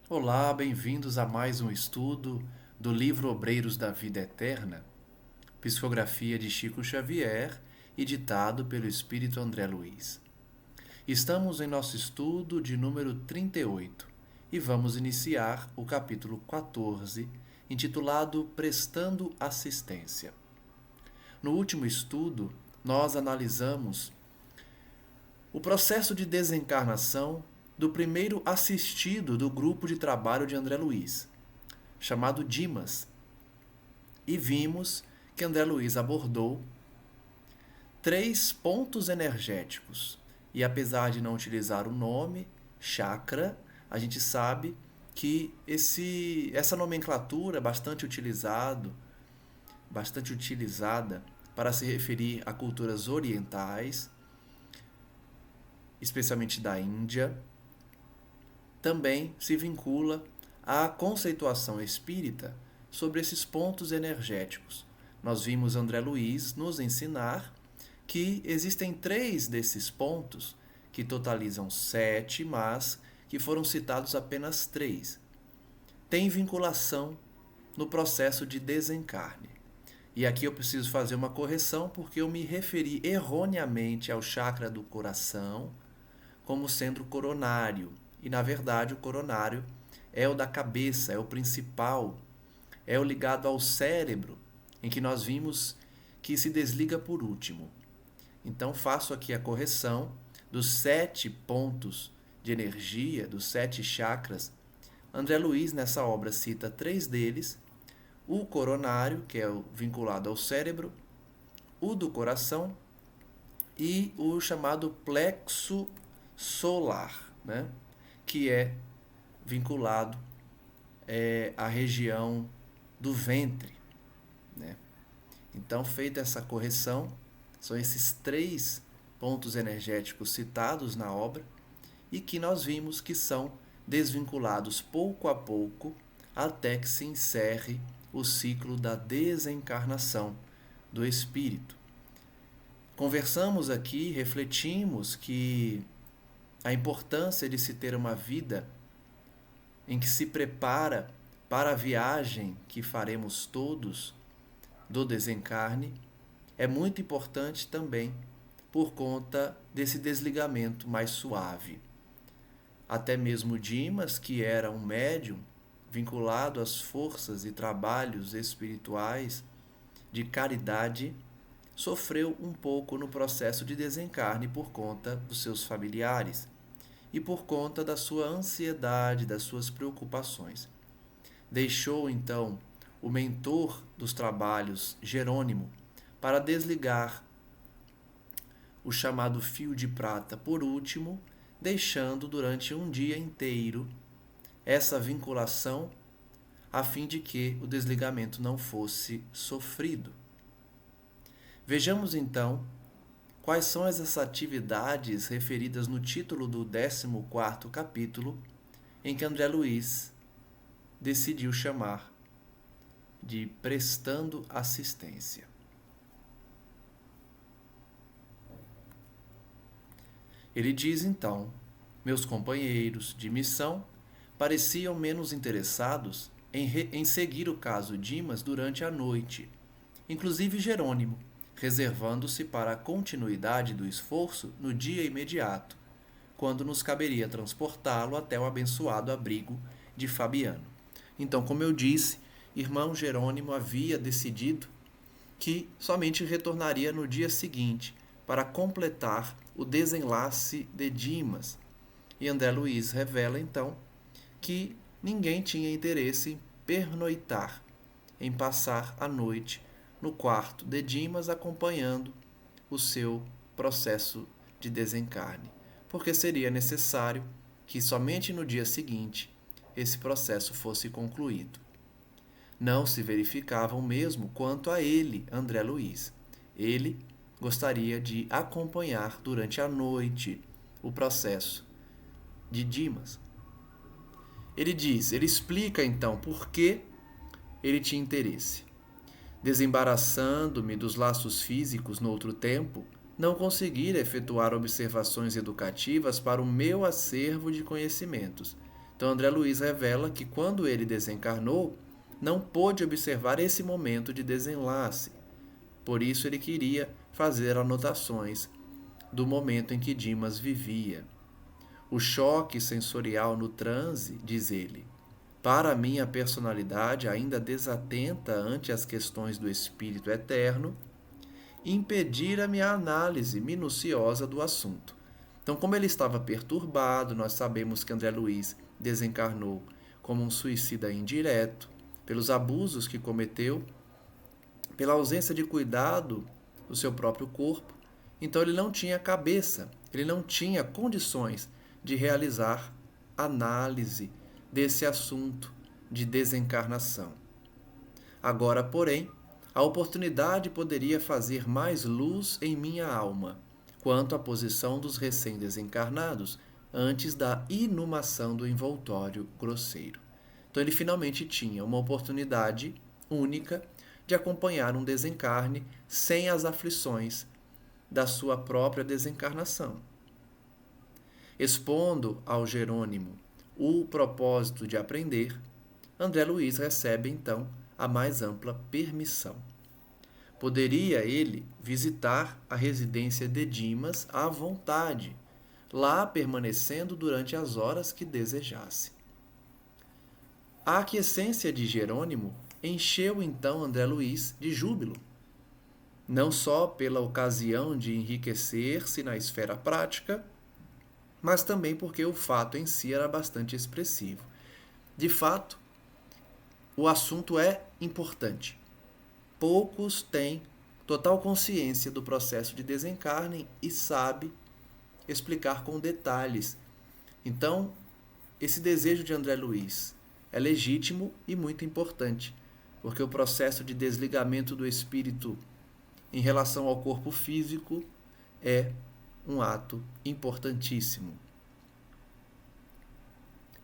Olá, bem-vindos a mais um estudo do livro Obreiros da Vida Eterna, psicografia de Chico Xavier e ditado pelo Espírito André Luiz. Estamos em nosso estudo de número 38 e vamos iniciar o capítulo 14, intitulado Prestando Assistência. No último estudo, nós analisamos o processo de desencarnação do primeiro assistido do grupo de trabalho de André Luiz, chamado Dimas, e vimos que André Luiz abordou 3 pontos energéticos. E apesar de não utilizar o nome chakra, a gente sabe que essa nomenclatura é bastante utilizada para se referir a culturas orientais, especialmente da Índia. Também se vincula à conceituação espírita sobre esses pontos energéticos. Nós vimos André Luiz nos ensinar que existem 3 desses pontos, que totalizam 7, mas que foram citados apenas 3. Tem vinculação no processo de desencarne. E aqui eu preciso fazer uma correção, porque eu me referi erroneamente ao chakra do coração como sendo o coronário. E na verdade o coronário é o da cabeça, é o principal, é o ligado ao cérebro, em que nós vimos que se desliga por último. Então faço aqui a correção dos 7 pontos de energia, dos 7 chakras. André Luiz nessa obra cita 3 deles: o coronário, que é o vinculado ao cérebro, o do coração e o chamado plexo solar, né? Que é vinculado à região do ventre, né? Então, feita essa correção, são esses 3 pontos energéticos citados na obra e que nós vimos que são desvinculados pouco a pouco até que se encerre o ciclo da desencarnação do espírito. Conversamos aqui, refletimos que a importância de se ter uma vida em que se prepara para a viagem que faremos todos do desencarne é muito importante também por conta desse desligamento mais suave. Até mesmo Dimas, que era um médium vinculado às forças e trabalhos espirituais de caridade, sofreu um pouco no processo de desencarne por conta dos seus familiares e por conta da sua ansiedade, das suas preocupações. Deixou então o mentor dos trabalhos, Jerônimo, para desligar o chamado fio de prata por último, deixando durante um dia inteiro essa vinculação a fim de que o desligamento não fosse sofrido. Vejamos então quais são essas atividades referidas no título do 14º capítulo, em que André Luiz decidiu chamar de Prestando Assistência. Ele diz então: meus companheiros de missão pareciam menos interessados em seguir o caso Dimas durante a noite, inclusive Jerônimo, reservando-se para a continuidade do esforço no dia imediato, quando nos caberia transportá-lo até o abençoado abrigo de Fabiano. Então, como eu disse, irmão Jerônimo havia decidido que somente retornaria no dia seguinte para completar o desenlace de Dimas. E André Luiz revela então que ninguém tinha interesse em pernoitar, em passar a noite no quarto de Dimas acompanhando o seu processo de desencarne, porque seria necessário que somente no dia seguinte esse processo fosse concluído. Não se verificava o mesmo quanto a ele, André Luiz. Ele gostaria de acompanhar durante a noite o processo de Dimas. Ele explica então por que ele tinha interesse. Desembaraçando-me dos laços físicos no outro tempo, não conseguira efetuar observações educativas para o meu acervo de conhecimentos, Então André Luiz revela que quando ele desencarnou, não pôde observar esse momento de desenlace. Por isso ele queria fazer anotações do momento em que Dimas vivia. O choque sensorial no transe, diz ele, para a minha personalidade ainda desatenta ante as questões do espírito eterno, impedira minha análise minuciosa do assunto. Então, como ele estava perturbado, nós sabemos que André Luiz desencarnou como um suicida indireto, pelos abusos que cometeu, pela ausência de cuidado do seu próprio corpo. Então, ele não tinha cabeça, ele não tinha condições de realizar análise desse assunto de desencarnação. Agora, porém, a oportunidade poderia fazer mais luz em minha alma quanto à posição dos recém-desencarnados antes da inumação do envoltório grosseiro. Então ele finalmente tinha uma oportunidade única de acompanhar um desencarne sem as aflições da sua própria desencarnação. Expondo ao Jerônimo o propósito de aprender, André Luiz recebe então a mais ampla permissão. Poderia ele visitar a residência de Dimas à vontade, lá permanecendo durante as horas que desejasse. A aquiescência de Jerônimo encheu então André Luiz de júbilo, não só pela ocasião de enriquecer-se na esfera prática, mas também porque o fato em si era bastante expressivo. De fato, o assunto é importante. Poucos têm total consciência do processo de desencarne e sabem explicar com detalhes. Então, esse desejo de André Luiz é legítimo e muito importante, porque o processo de desligamento do espírito em relação ao corpo físico é um ato importantíssimo.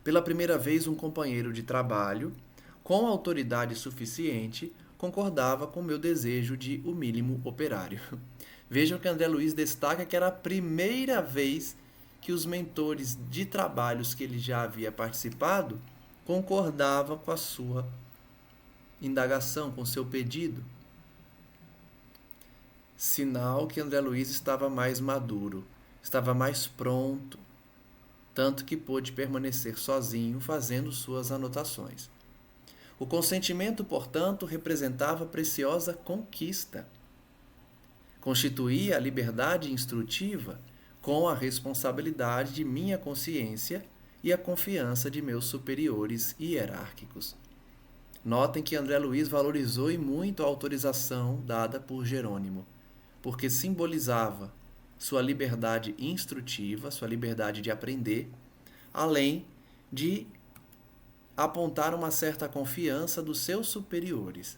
Pela primeira vez, um companheiro de trabalho, com autoridade suficiente, concordava com meu desejo de o mínimo operário. Vejam que André Luiz destaca que era a primeira vez que os mentores de trabalhos que ele já havia participado concordavam com a sua indagação, com o seu pedido. Sinal que André Luiz estava mais maduro, estava mais pronto, tanto que pôde permanecer sozinho fazendo suas anotações. O consentimento, portanto, representava preciosa conquista. Constituía a liberdade instrutiva com a responsabilidade de minha consciência e a confiança de meus superiores hierárquicos. Notem que André Luiz valorizou e muito a autorização dada por Jerônimo, porque simbolizava sua liberdade instrutiva, sua liberdade de aprender, além de apontar uma certa confiança dos seus superiores.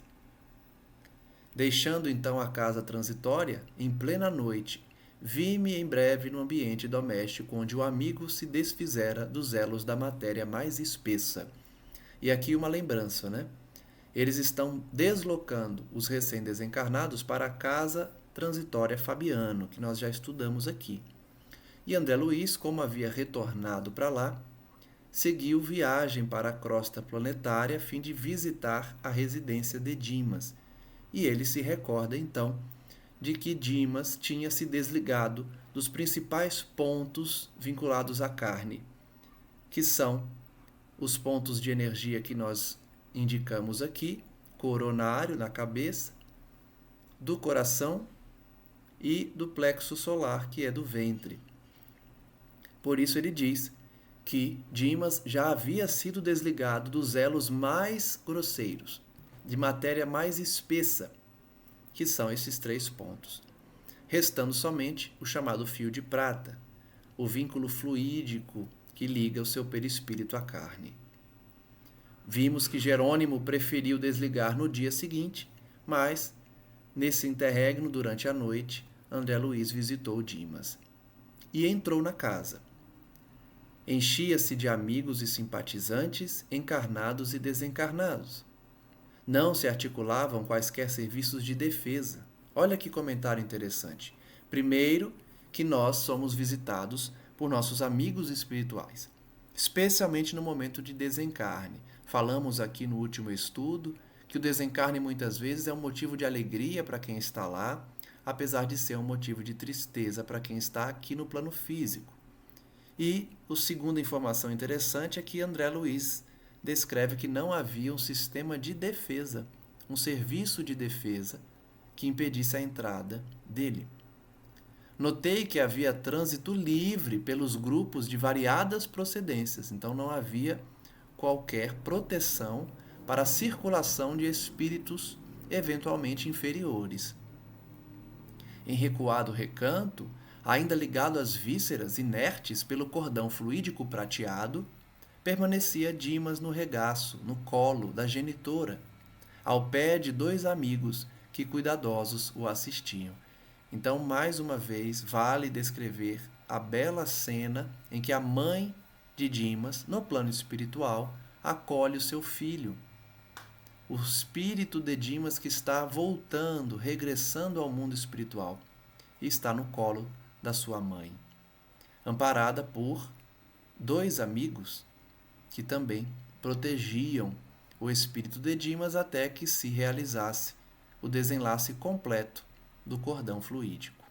Deixando então a casa transitória, em plena noite, vi-me em breve no ambiente doméstico onde o amigo se desfizera dos elos da matéria mais espessa. E aqui uma lembrança, né? Eles estão deslocando os recém-desencarnados para a casa transitória Fabiano, que nós já estudamos aqui. E André Luiz, como havia retornado para lá, seguiu viagem para a crosta planetária a fim de visitar a residência de Dimas. E ele se recorda, então, de que Dimas tinha se desligado dos principais pontos vinculados à carne, que são os pontos de energia que nós indicamos aqui, coronário na cabeça, do coração e do plexo solar, que é do ventre. Por isso ele diz que Dimas já havia sido desligado dos elos mais grosseiros, de matéria mais espessa, que são esses 3 pontos, restando somente o chamado fio de prata, o vínculo fluídico que liga o seu perispírito à carne. Vimos que Jerônimo preferiu desligar no dia seguinte, mas, nesse interregno, durante a noite, André Luiz visitou Dimas e entrou na casa. Enchia-se de amigos e simpatizantes, encarnados e desencarnados. Não se articulavam quaisquer serviços de defesa. Olha que comentário interessante. Primeiro, que nós somos visitados por nossos amigos espirituais. especialmente no momento de desencarne. Falamos aqui no último estudo que o desencarne muitas vezes é um motivo de alegria para quem está lá, apesar de ser um motivo de tristeza para quem está aqui no plano físico. E a segunda informação interessante é que André Luiz descreve que não havia um sistema de defesa, um serviço de defesa que impedisse a entrada dele. Notei que havia trânsito livre pelos grupos de variadas procedências, então não havia qualquer proteção para a circulação de espíritos eventualmente inferiores. Em recuado recanto, ainda ligado às vísceras inertes pelo cordão fluídico prateado, permanecia Dimas no regaço, no colo da genitora, ao pé de 2 amigos que cuidadosos o assistiam. Então, mais uma vez, vale descrever a bela cena em que a mãe de Dimas, no plano espiritual, acolhe o seu filho. O espírito de Dimas que está voltando, regressando ao mundo espiritual, e está no colo da sua mãe, amparada por 2 amigos que também protegiam o espírito de Dimas até que se realizasse o desenlace completo do cordão fluídico.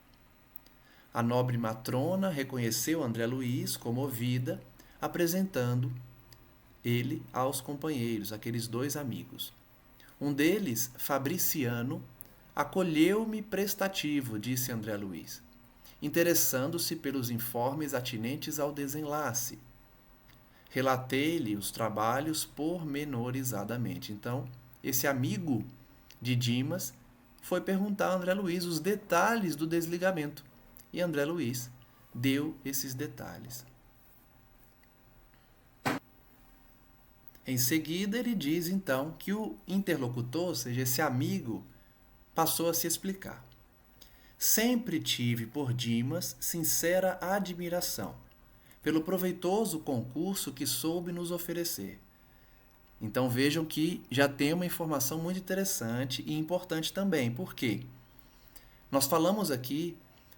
A nobre matrona reconheceu André Luiz comovida, apresentando ele aos companheiros, aqueles 2 amigos. Um deles, Fabriciano, acolheu-me prestativo, disse André Luiz, interessando-se pelos informes atinentes ao desenlace. Relatei-lhe os trabalhos pormenorizadamente. Então, esse amigo de Dimas foi perguntar a André Luiz os detalhes do desligamento. E André Luiz deu esses detalhes. Em seguida, ele diz, então, que o interlocutor, ou seja, esse amigo, passou a se explicar. Sempre tive por Dimas sincera admiração, pelo proveitoso concurso que soube nos oferecer. Então vejam que já tem uma informação muito interessante e importante também. Por quê? Nós falamos aqui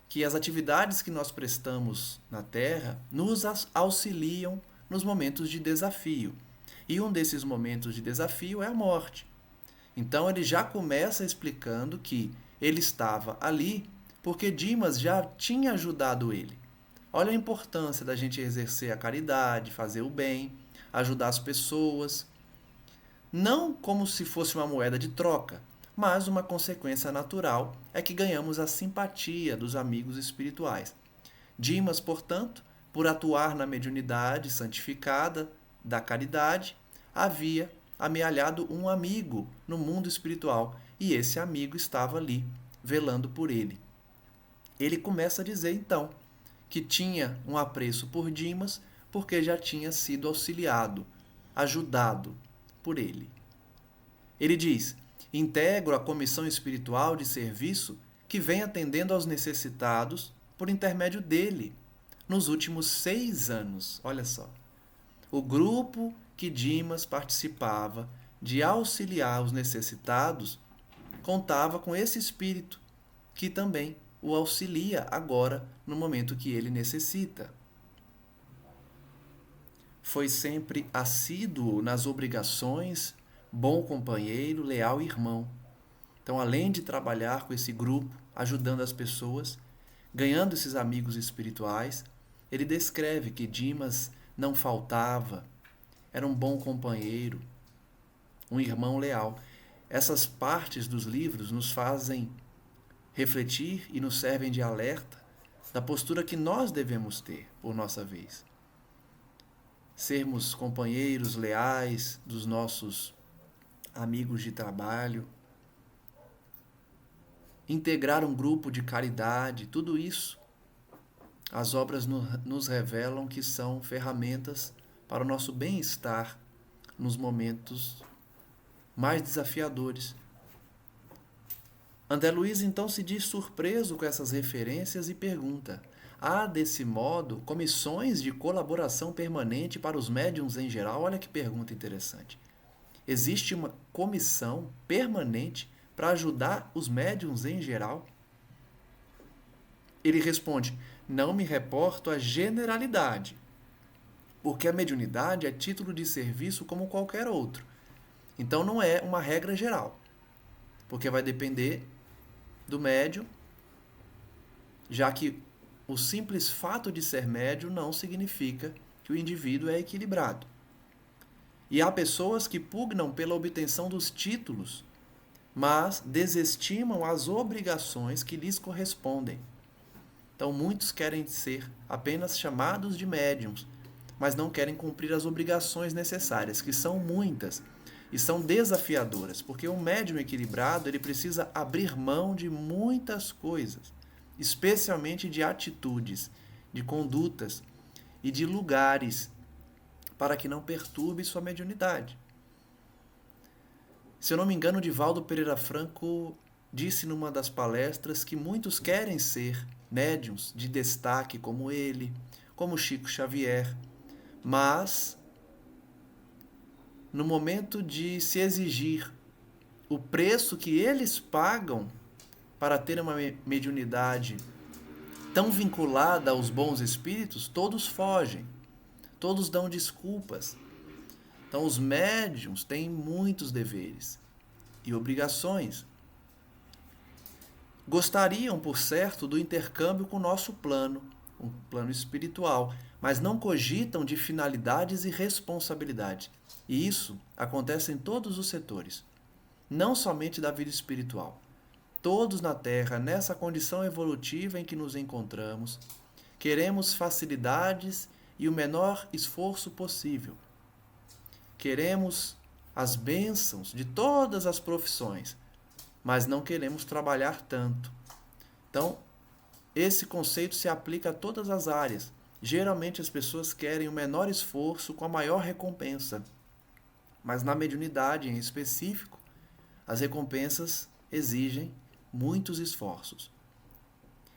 que as atividades que nós prestamos na Terra nos auxiliam nos momentos de desafio. E um desses momentos de desafio é a morte. Então ele já começa explicando que ele estava ali porque Dimas já tinha ajudado ele. Olha a importância da gente exercer a caridade, fazer o bem, ajudar as pessoas. Não como se fosse uma moeda de troca, mas uma consequência natural é que ganhamos a simpatia dos amigos espirituais. Dimas, portanto, por atuar na mediunidade santificada da caridade, havia amealhado um amigo no mundo espiritual e esse amigo estava ali, velando por ele. Ele começa a dizer, então, que tinha um apreço por Dimas porque já tinha sido auxiliado, ajudado por ele. Ele diz, integro a comissão espiritual de serviço que vem atendendo aos necessitados por intermédio dele, nos últimos 6 anos. Olha só. O grupo que Dimas participava de auxiliar os necessitados contava com esse espírito que também o auxilia agora no momento que ele necessita. Foi sempre assíduo nas obrigações, bom companheiro, leal irmão. Então, além de trabalhar com esse grupo, ajudando as pessoas, ganhando esses amigos espirituais, ele descreve que Dimas não faltava, era um bom companheiro, um irmão leal. Essas partes dos livros nos fazem refletir e nos servem de alerta da postura que nós devemos ter por nossa vez. Sermos companheiros leais dos nossos amigos de trabalho, integrar um grupo de caridade, tudo isso, as obras nos revelam que são ferramentas para o nosso bem-estar nos momentos mais desafiadores. André Luiz então se diz surpreso com essas referências e pergunta: há, desse modo, comissões de colaboração permanente para os médiuns em geral? Olha que pergunta interessante. Existe uma comissão permanente para ajudar os médiuns em geral? Ele responde: não me reporto à generalidade. Porque a mediunidade é título de serviço como qualquer outro. Então não é uma regra geral, porque vai depender do médium, já que o simples fato de ser médium não significa que o indivíduo é equilibrado. E há pessoas que pugnam pela obtenção dos títulos, mas desestimam as obrigações que lhes correspondem. Então muitos querem ser apenas chamados de médiums, mas não querem cumprir as obrigações necessárias, que são muitas e são desafiadoras, porque um médium equilibrado, ele precisa abrir mão de muitas coisas, especialmente de atitudes, de condutas e de lugares, para que não perturbe sua mediunidade. Se eu não me engano, Divaldo Pereira Franco disse numa das palestras que muitos querem ser médiuns de destaque como ele, como Chico Xavier, mas no momento de se exigir o preço que eles pagam para ter uma mediunidade tão vinculada aos bons espíritos, todos fogem, todos dão desculpas. Então os médiuns têm muitos deveres e obrigações. Gostariam, por certo, do intercâmbio com o nosso plano, um plano espiritual, mas não cogitam de finalidades e responsabilidade. E isso acontece em todos os setores, não somente da vida espiritual. Todos na Terra, nessa condição evolutiva em que nos encontramos, queremos facilidades e o menor esforço possível. Queremos as bênçãos de todas as profissões, mas não queremos trabalhar tanto. Então, esse conceito se aplica a todas as áreas. Geralmente as pessoas querem o menor esforço com a maior recompensa. Mas na mediunidade em específico, as recompensas exigem muitos esforços.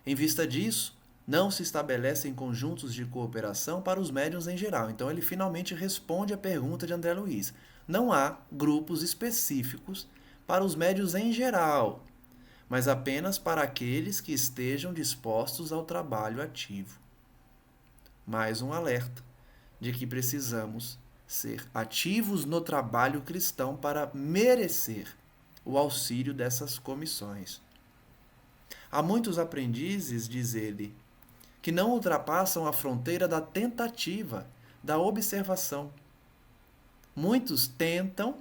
Em vista disso, não se estabelecem conjuntos de cooperação para os médiuns em geral. Então ele finalmente responde à pergunta de André Luiz. Não há grupos específicos para os médiuns em geral, mas apenas para aqueles que estejam dispostos ao trabalho ativo. Mais um alerta de que precisamos ser ativos no trabalho cristão para merecer o auxílio dessas comissões. Há muitos aprendizes, diz ele, que não ultrapassam a fronteira da tentativa, da observação. Muitos tentam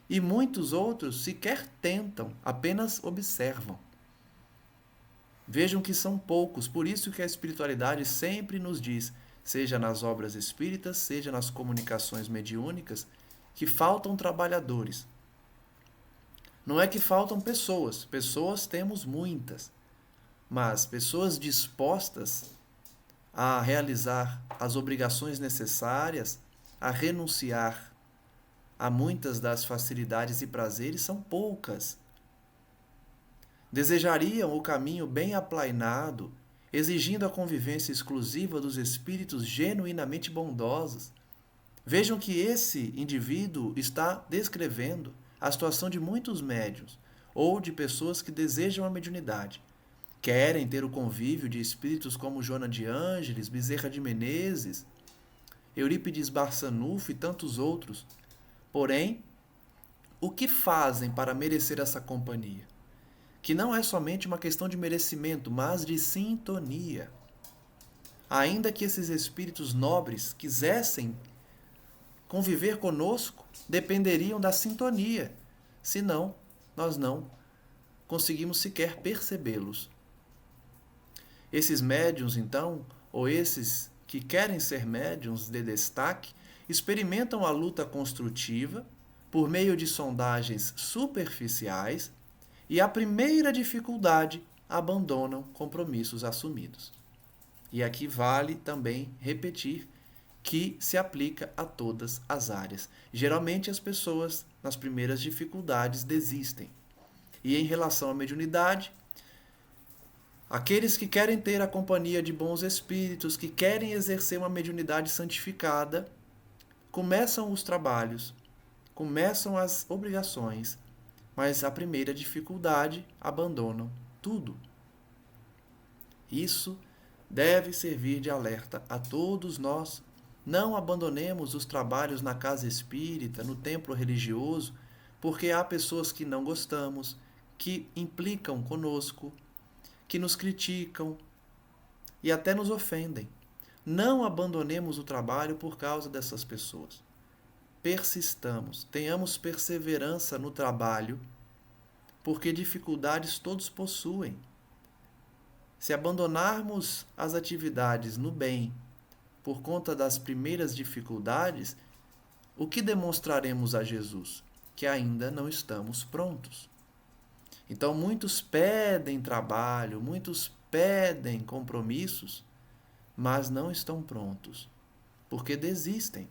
e muitos outros sequer tentam, apenas observam. Vejam que são poucos, por isso que a espiritualidade sempre nos diz, seja nas obras espíritas, seja nas comunicações mediúnicas, que faltam trabalhadores. Não é que faltam pessoas, pessoas temos muitas, mas pessoas dispostas a realizar as obrigações necessárias, a renunciar a muitas das facilidades e prazeres são poucas. Desejariam o caminho bem aplainado, exigindo a convivência exclusiva dos espíritos genuinamente bondosos. Vejam que esse indivíduo está descrevendo a situação de muitos médiuns ou de pessoas que desejam a mediunidade. Querem ter o convívio de espíritos como Joana de Ângeles, Bezerra de Menezes, Eurípides Barçanufo e tantos outros. Porém, o que fazem para merecer essa companhia? Que não é somente uma questão de merecimento, mas de sintonia. Ainda que esses espíritos nobres quisessem conviver conosco, dependeriam da sintonia. Senão, nós não conseguimos sequer percebê-los. Esses médiuns, então, ou esses que querem ser médiuns de destaque, experimentam a luta construtiva por meio de sondagens superficiais e, à primeira dificuldade, abandonam compromissos assumidos. E aqui vale também repetir que se aplica a todas as áreas. Geralmente as pessoas, nas primeiras dificuldades, desistem. E em relação à mediunidade, aqueles que querem ter a companhia de bons espíritos, que querem exercer uma mediunidade santificada, começam os trabalhos, começam as obrigações, mas a primeira dificuldade abandonam tudo. Isso deve servir de alerta a todos nós Não abandonemos os trabalhos na casa espírita, no templo religioso, porque há pessoas que não gostamos, que implicam conosco, que nos criticam e até nos ofendem. Não abandonemos o trabalho por causa dessas pessoas. Persistamos, tenhamos perseverança no trabalho, porque dificuldades todos possuem. Se abandonarmos as atividades no bem por conta das primeiras dificuldades, o que demonstraremos a Jesus? Que ainda não estamos prontos. Então, muitos pedem trabalho, muitos pedem compromissos, mas não estão prontos, porque desistem.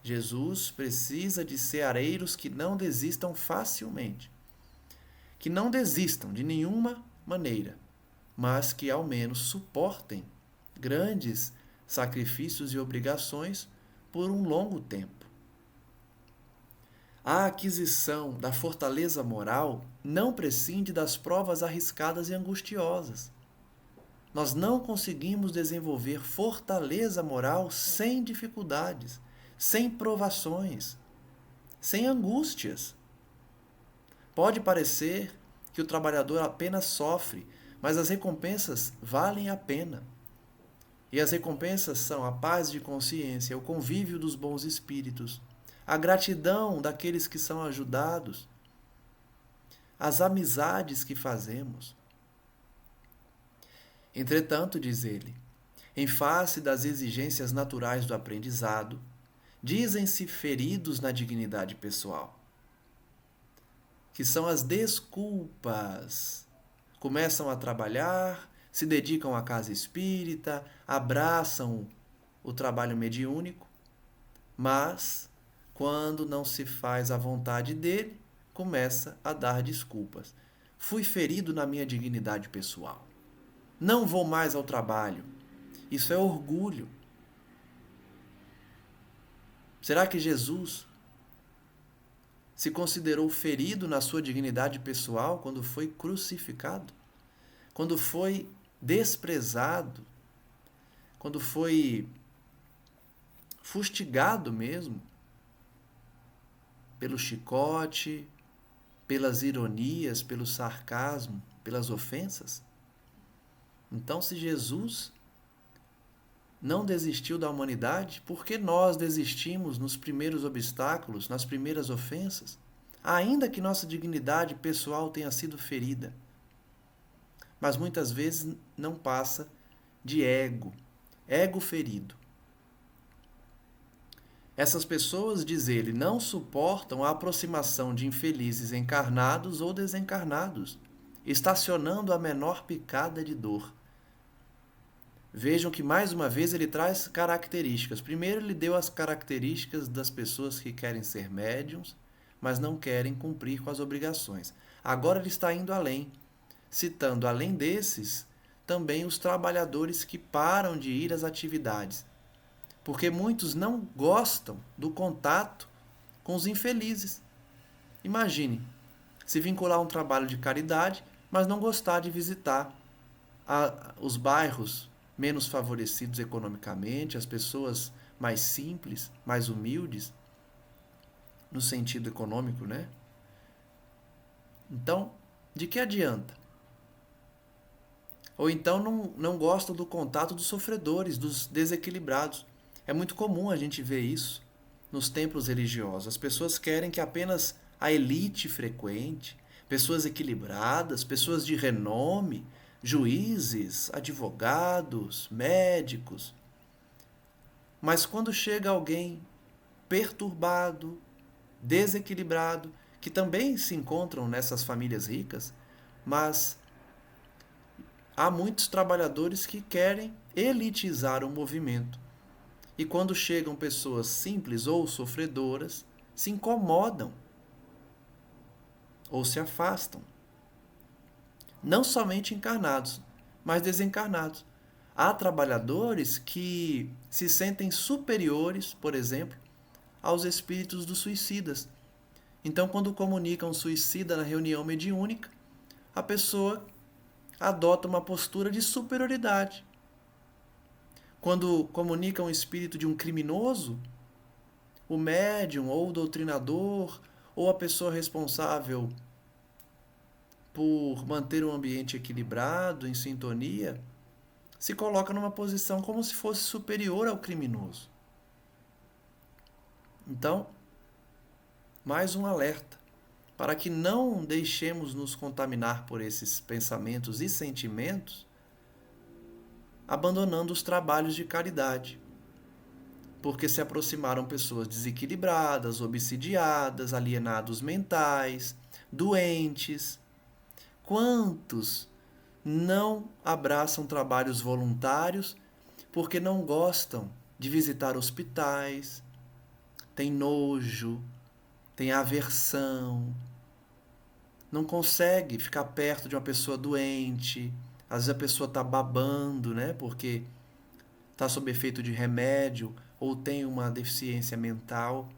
Jesus precisa de ceareiros que não desistam facilmente, que não desistam de nenhuma maneira, mas que ao menos suportem grandes sacrifícios e obrigações por um longo tempo. A aquisição da fortaleza moral não prescinde das provas arriscadas e angustiosas. Nós não conseguimos desenvolver fortaleza moral sem dificuldades, sem provações, sem angústias. Pode parecer que o trabalhador apenas sofre, mas as recompensas valem a pena. E as recompensas são a paz de consciência, o convívio dos bons espíritos, a gratidão daqueles que são ajudados, as amizades que fazemos. Entretanto, diz ele, em face das exigências naturais do aprendizado, dizem-se feridos na dignidade pessoal, que são as desculpas. Começam a trabalhar, se dedicam à casa espírita, abraçam o trabalho mediúnico, mas, quando não se faz a vontade dele, começa a dar desculpas. Fui ferido na minha dignidade pessoal. Não vou mais ao trabalho. Isso é orgulho. Será que Jesus se considerou ferido na sua dignidade pessoal quando foi crucificado? Quando foi desprezado? Quando foi fustigado mesmo? Pelo chicote, pelas ironias, pelo sarcasmo, pelas ofensas? Então, se Jesus não desistiu da humanidade, por que nós desistimos nos primeiros obstáculos, nas primeiras ofensas? Ainda que nossa dignidade pessoal tenha sido ferida. Mas muitas vezes não passa de ego ferido. Essas pessoas, diz ele, não suportam a aproximação de infelizes encarnados ou desencarnados, estacionando a menor picada de dor. Vejam que, mais uma vez, ele traz características. Primeiro, ele deu as características das pessoas que querem ser médiuns, mas não querem cumprir com as obrigações. Agora ele está indo além, citando, além desses, também os trabalhadores que param de ir às atividades. Porque muitos não gostam do contato com os infelizes. Imagine, se vincular a um trabalho de caridade, mas não gostar de visitar os bairros menos favorecidos economicamente, as pessoas mais simples, mais humildes, no sentido econômico, né? Então, de que adianta? Ou então não gostam do contato dos sofredores, dos desequilibrados. É muito comum a gente ver isso nos templos religiosos. As pessoas querem que apenas a elite frequente, pessoas equilibradas, pessoas de renome, juízes, advogados, médicos. Mas quando chega alguém perturbado, desequilibrado, que também se encontram nessas famílias ricas, mas há muitos trabalhadores que querem elitizar o movimento. E quando chegam pessoas simples ou sofredoras, se incomodam ou se afastam. Não somente encarnados, mas desencarnados. Há trabalhadores que se sentem superiores, por exemplo, aos espíritos dos suicidas. Então, quando comunicam um suicida na reunião mediúnica, a pessoa adota uma postura de superioridade. Quando comunica um espírito de um criminoso, o médium ou o doutrinador ou a pessoa responsável por manter o ambiente equilibrado, em sintonia, se coloca numa posição como se fosse superior ao criminoso. Então, mais um alerta para que não deixemos nos contaminar por esses pensamentos e sentimentos, abandonando os trabalhos de caridade. Porque se aproximaram pessoas desequilibradas, obsidiadas, alienados mentais, doentes. Quantos não abraçam trabalhos voluntários porque não gostam de visitar hospitais, tem nojo, tem aversão, não consegue ficar perto de uma pessoa doente, às vezes a pessoa está babando, né, porque está sob efeito de remédio ou tem uma deficiência mental.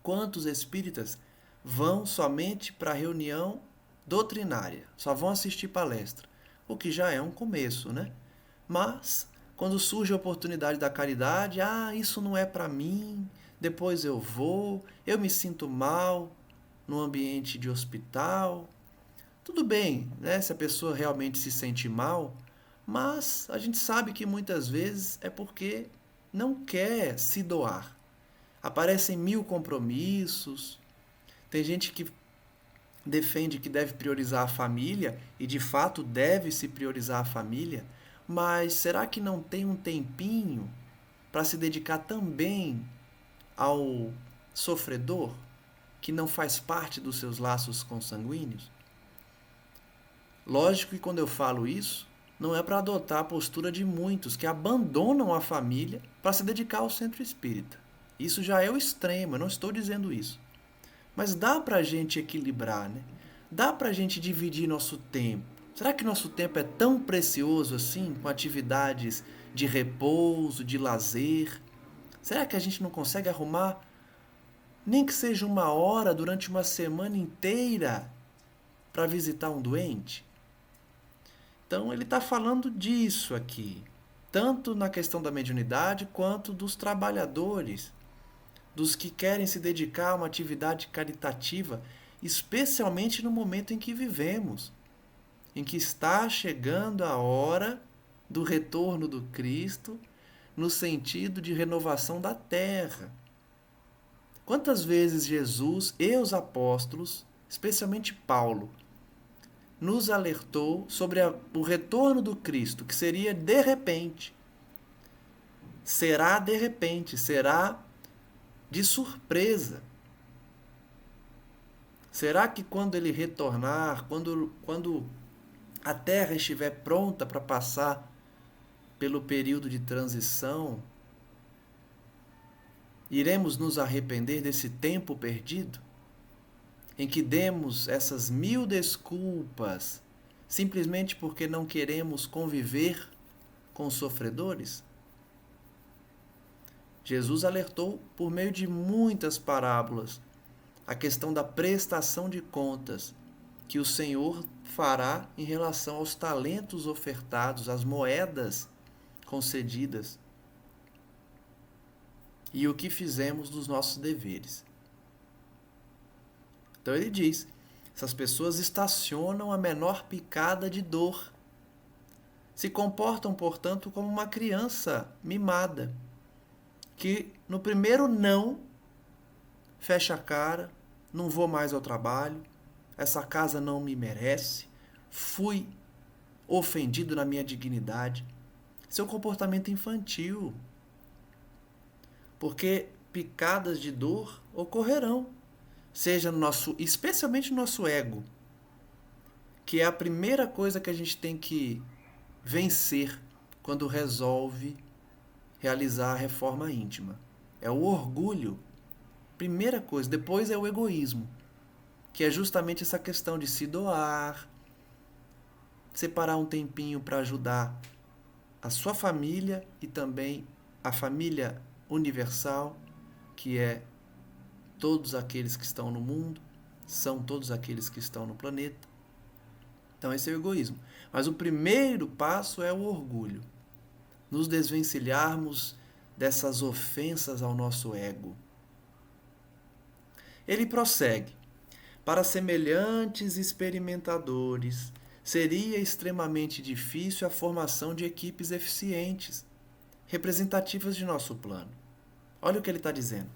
Quantos espíritas vão somente para a reunião doutrinária, só vão assistir palestra, o que já é um começo, né? Mas, quando surge a oportunidade da caridade, isso não é para mim, depois eu me sinto mal no ambiente de hospital. Tudo bem, né? Se a pessoa realmente se sente mal, mas a gente sabe que muitas vezes é porque não quer se doar. Aparecem 1000 compromissos, tem gente que defende que deve priorizar a família, e de fato deve-se priorizar a família, mas será que não tem um tempinho para se dedicar também ao sofredor, que não faz parte dos seus laços consanguíneos? Lógico que quando eu falo isso, não é para adotar a postura de muitos que abandonam a família para se dedicar ao centro espírita. Isso já é o extremo, eu não estou dizendo isso. Mas dá para a gente equilibrar, né? Dá para a gente dividir nosso tempo. Será que nosso tempo é tão precioso assim, com atividades de repouso, de lazer? Será que a gente não consegue arrumar, nem que seja 1 hora durante uma semana inteira, para visitar um doente? Então ele está falando disso aqui, tanto na questão da mediunidade quanto dos trabalhadores, dos que querem se dedicar a uma atividade caritativa, especialmente no momento em que vivemos, em que está chegando a hora do retorno do Cristo, no sentido de renovação da terra. Quantas vezes Jesus e os apóstolos, especialmente Paulo, nos alertou sobre o retorno do Cristo, que seria de repente. Será de repente, será de surpresa. Será que quando ele retornar, quando a Terra estiver pronta para passar pelo período de transição, iremos nos arrepender desse tempo perdido? Em que demos essas 1000 desculpas simplesmente porque não queremos conviver com os sofredores? Jesus alertou por meio de muitas parábolas a questão da prestação de contas que o Senhor fará em relação aos talentos ofertados, às moedas concedidas e o que fizemos dos nossos deveres. Então ele diz, essas pessoas estacionam a menor picada de dor. Se comportam, portanto, como uma criança mimada, que no primeiro não, fecha a cara, não vou mais ao trabalho, essa casa não me merece, fui ofendido na minha dignidade. Seu comportamento infantil. Porque picadas de dor ocorrerão, seja no nosso, especialmente no nosso ego, que é a primeira coisa que a gente tem que vencer quando resolve realizar a reforma íntima. É o orgulho, primeira coisa. Depois é o egoísmo, que é justamente essa questão de se doar, separar um tempinho para ajudar a sua família e também a família universal, que é todos aqueles que estão no mundo, são todos aqueles que estão no planeta. Então esse é o egoísmo. Mas o primeiro passo é o orgulho. nos desvencilharmos dessas ofensas ao nosso ego. Ele prossegue: para semelhantes experimentadores, seria extremamente difícil a formação de equipes eficientes, representativas de nosso plano. Olha o que ele está dizendo.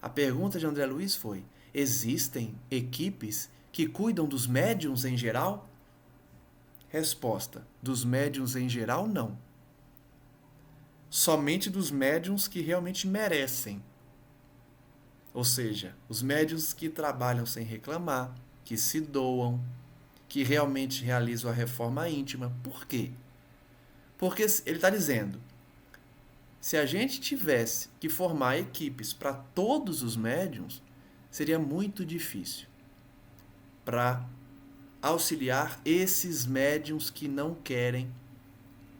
A pergunta de André Luiz foi: existem equipes que cuidam dos médiuns em geral? Resposta: dos médiuns em geral, não. Somente dos médiuns que realmente merecem. Ou seja, os médiuns que trabalham sem reclamar, que se doam, que realmente realizam a reforma íntima. Por quê? Porque ele está dizendo, se a gente tivesse que formar equipes para todos os médiuns, seria muito difícil para auxiliar esses médiuns que não querem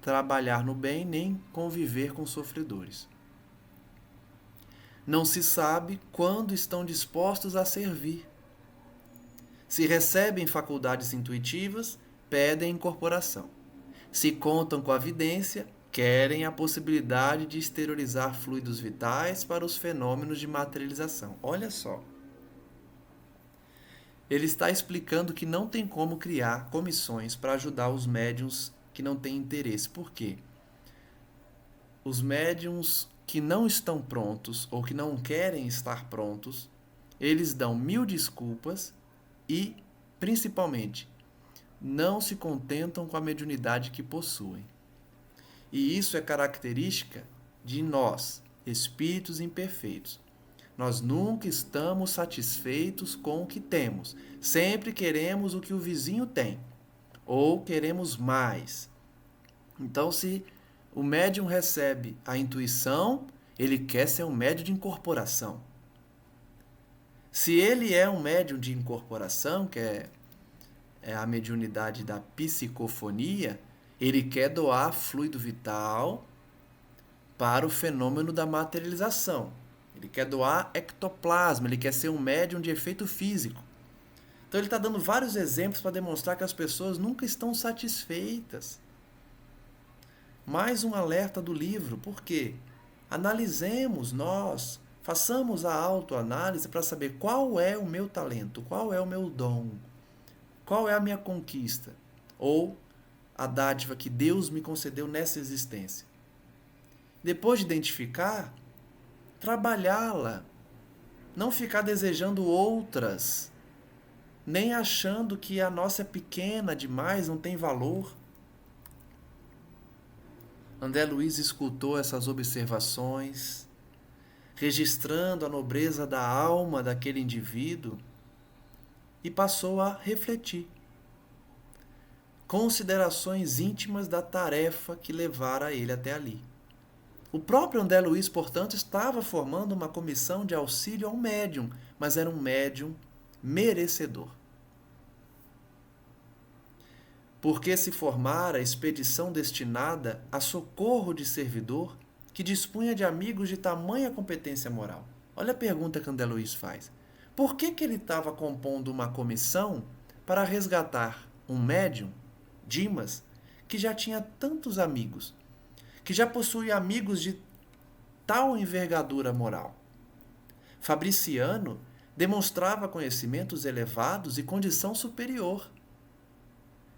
trabalhar no bem nem conviver com sofredores. Não se sabe quando estão dispostos a servir. Se recebem faculdades intuitivas, pedem incorporação. Se contam com a vidência, querem a possibilidade de exteriorizar fluidos vitais para os fenômenos de materialização. Olha só. Ele está explicando que não tem como criar comissões para ajudar os médiuns que não têm interesse. Por quê? Os médiuns que não estão prontos ou que não querem estar prontos, eles dão 1000 desculpas e, principalmente, não se contentam com a mediunidade que possuem. E isso é característica de nós, espíritos imperfeitos. Nós nunca estamos satisfeitos com o que temos. Sempre queremos o que o vizinho tem. Ou queremos mais. Então, se o médium recebe a intuição, ele quer ser um médium de incorporação. Se ele é um médium de incorporação, que é a mediunidade da psicofonia, ele quer doar fluido vital para o fenômeno da materialização. Ele quer doar ectoplasma, ele quer ser um médium de efeito físico. Então ele está dando vários exemplos para demonstrar que as pessoas nunca estão satisfeitas. Mais um alerta do livro, por quê? Analisemos nós, façamos a autoanálise para saber qual é o meu talento, qual é o meu dom, qual é a minha conquista, ou a dádiva que Deus me concedeu nessa existência. Depois de identificar, trabalhá-la, não ficar desejando outras, nem achando que a nossa é pequena demais, não tem valor. André Luiz escutou essas observações, registrando a nobreza da alma daquele indivíduo e passou a refletir. Considerações íntimas da tarefa que levara ele até ali. O próprio André Luiz, portanto, estava formando uma comissão de auxílio ao médium, mas era um médium merecedor. Porque se formara a expedição destinada a socorro de servidor que dispunha de amigos de tamanha competência moral. Olha a pergunta que André Luiz faz. Por que ele estava compondo uma comissão para resgatar um médium, Dimas, que já tinha tantos amigos, que já possuía amigos de tal envergadura moral? Fabriciano demonstrava conhecimentos elevados e condição superior.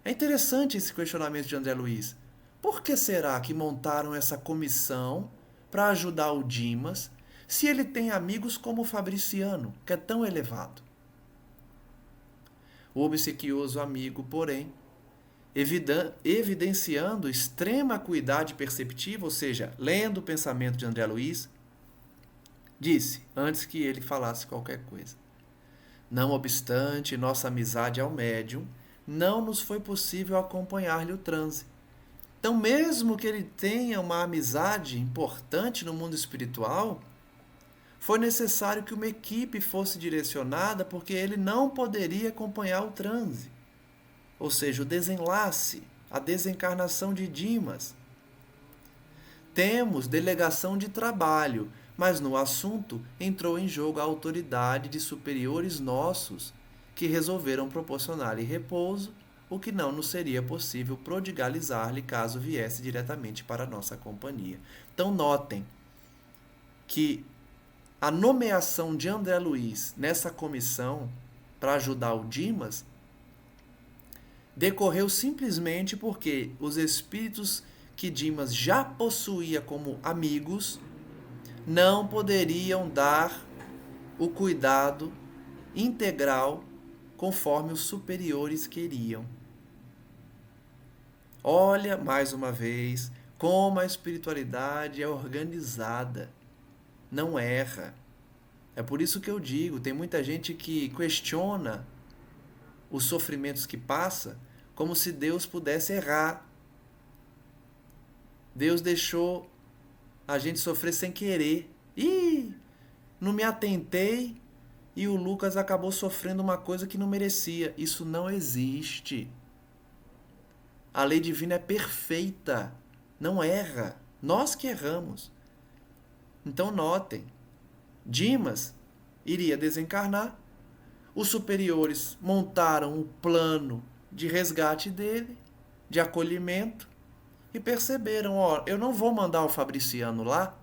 É interessante esse questionamento de André Luiz. Por que será que montaram essa comissão para ajudar o Dimas, se ele tem amigos como o Fabriciano, que é tão elevado? O obsequioso amigo, porém, evidenciando extrema acuidade perceptiva, ou seja, lendo o pensamento de André Luiz, disse, antes que ele falasse qualquer coisa: não obstante nossa amizade ao médium, não nos foi possível acompanhar-lhe o transe. Então, mesmo que ele tenha uma amizade importante no mundo espiritual, foi necessário que uma equipe fosse direcionada, porque ele não poderia acompanhar o transe. Ou seja, o desenlace, a desencarnação de Dimas. Temos delegação de trabalho, mas no assunto entrou em jogo a autoridade de superiores nossos, que resolveram proporcionar-lhe repouso, o que não nos seria possível prodigalizar-lhe caso viesse diretamente para a nossa companhia. Então notem que a nomeação de André Luiz nessa comissão para ajudar o Dimas decorreu simplesmente porque os espíritos que Dimas já possuía como amigos não poderiam dar o cuidado integral conforme os superiores queriam. Olha, mais uma vez, como a espiritualidade é organizada. Não erra. É por isso que eu digo, tem muita gente que questiona os sofrimentos que passa como se Deus pudesse errar. Deus deixou a gente sofrer sem querer. Ih, não me atentei e o Lucas acabou sofrendo uma coisa que não merecia. Isso não existe. A lei divina é perfeita, não erra. Nós que erramos. Então notem, Dimas iria desencarnar, os superiores montaram o plano de resgate dele, de acolhimento, e perceberam, ó, eu não vou mandar o Fabriciano lá,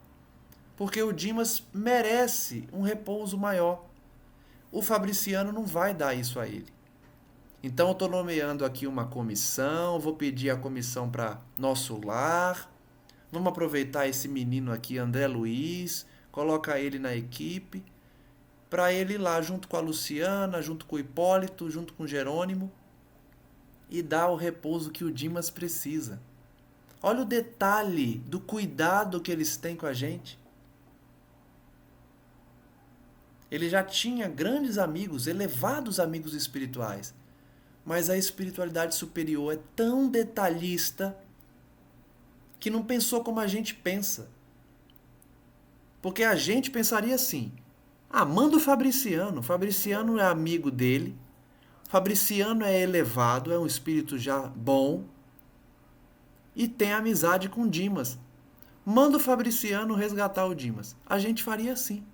porque o Dimas merece um repouso maior. O Fabriciano não vai dar isso a ele. Então eu estou nomeando aqui uma comissão, vou pedir a comissão para nosso lar, vamos aproveitar esse menino aqui, André Luiz, coloca ele na equipe, para ele ir lá junto com a Luciana, junto com o Hipólito, junto com o Jerônimo, e dar o repouso que o Dimas precisa. Olha o detalhe do cuidado que eles têm com a gente. Ele já tinha grandes amigos, elevados amigos espirituais, mas a espiritualidade superior é tão detalhista que não pensou como a gente pensa. Porque a gente pensaria assim, manda o Fabriciano. O Fabriciano é amigo dele. O Fabriciano é elevado, é um espírito já bom. E tem amizade com o Dimas. Manda o Fabriciano resgatar o Dimas. A gente faria assim.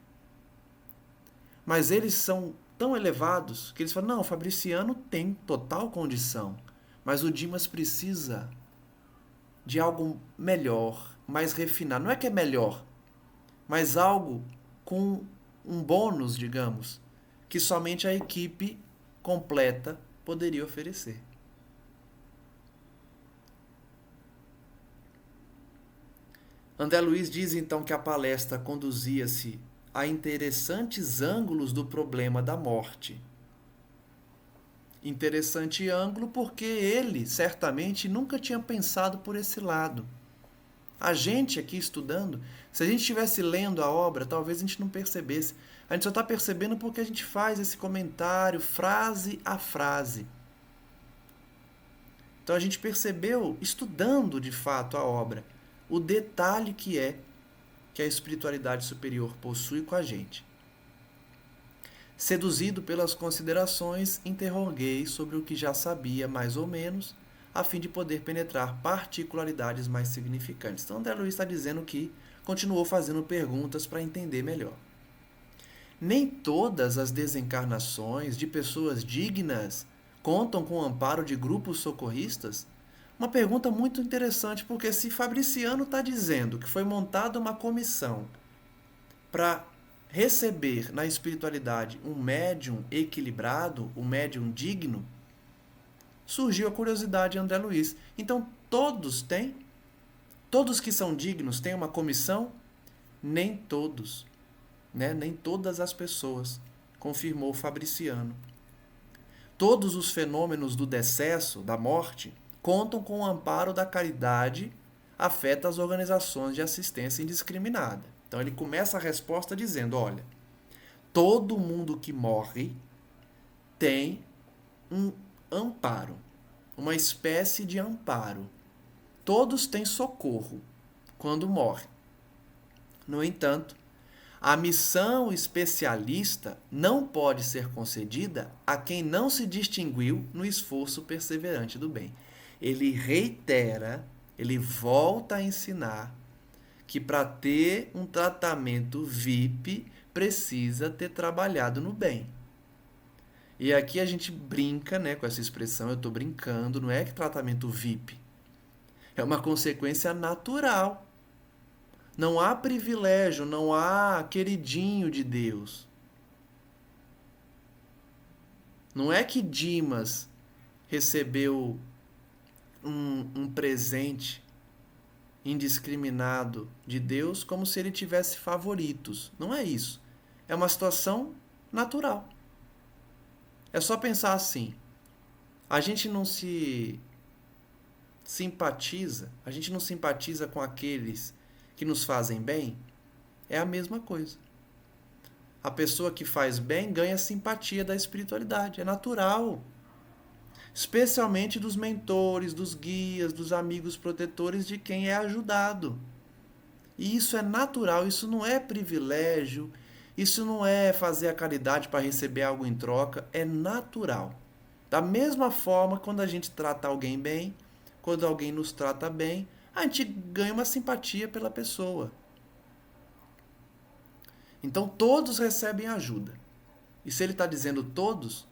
Mas eles são tão elevados que eles falam, não, o Fabriciano tem total condição. Mas o Dimas precisa de algo melhor, mais refinado. Não é que é melhor, mas algo com um bônus, digamos, que somente a equipe completa poderia oferecer. André Luiz diz então que a palestra conduzia-se a interessantes ângulos do problema da morte. Interessante ângulo porque ele certamente nunca tinha pensado por esse lado. A gente aqui estudando, se a gente estivesse lendo a obra, talvez a gente não percebesse. A gente só está percebendo porque a gente faz esse comentário frase a frase. Então a gente percebeu, estudando de fato a obra, o detalhe que é que a espiritualidade superior possui com a gente. Seduzido pelas considerações, interroguei sobre o que já sabia mais ou menos, a fim de poder penetrar particularidades mais significantes. Então, André Luiz está dizendo que continuou fazendo perguntas para entender melhor. Nem todas as desencarnações de pessoas dignas contam com o amparo de grupos socorristas? Uma pergunta muito interessante, porque se Fabriciano está dizendo que foi montada uma comissão para receber na espiritualidade um médium equilibrado, um médium digno, surgiu a curiosidade de André Luiz. Então, todos têm? Todos que são dignos têm uma comissão? Nem todos. Né? Nem todas as pessoas, confirmou Fabriciano. Todos os fenômenos do decesso, da morte, contam com o amparo da caridade afeta as organizações de assistência indiscriminada. Então ele começa a resposta dizendo, olha, todo mundo que morre tem um amparo, uma espécie de amparo. Todos têm socorro quando morrem. No entanto, a missão especialista não pode ser concedida a quem não se distinguiu no esforço perseverante do bem. Ele reitera, ele volta a ensinar que para ter um tratamento VIP precisa ter trabalhado no bem. E aqui a gente brinca, né, com essa expressão, eu estou brincando, não é que tratamento VIP. É uma consequência natural. Não há privilégio, não há queridinho de Deus. Não é que Dimas recebeu um presente indiscriminado de Deus como se ele tivesse favoritos. Não é isso. É uma situação natural. É só pensar assim. A gente não se simpatiza, a gente não simpatiza com aqueles que nos fazem bem, é a mesma coisa. A pessoa que faz bem ganha simpatia da espiritualidade, é natural. Especialmente dos mentores, dos guias, dos amigos protetores de quem é ajudado. E isso é natural, isso não é privilégio, isso não é fazer a caridade para receber algo em troca, é natural. Da mesma forma, quando a gente trata alguém bem, quando alguém nos trata bem, a gente ganha uma simpatia pela pessoa. Então todos recebem ajuda. E se ele está dizendo todos,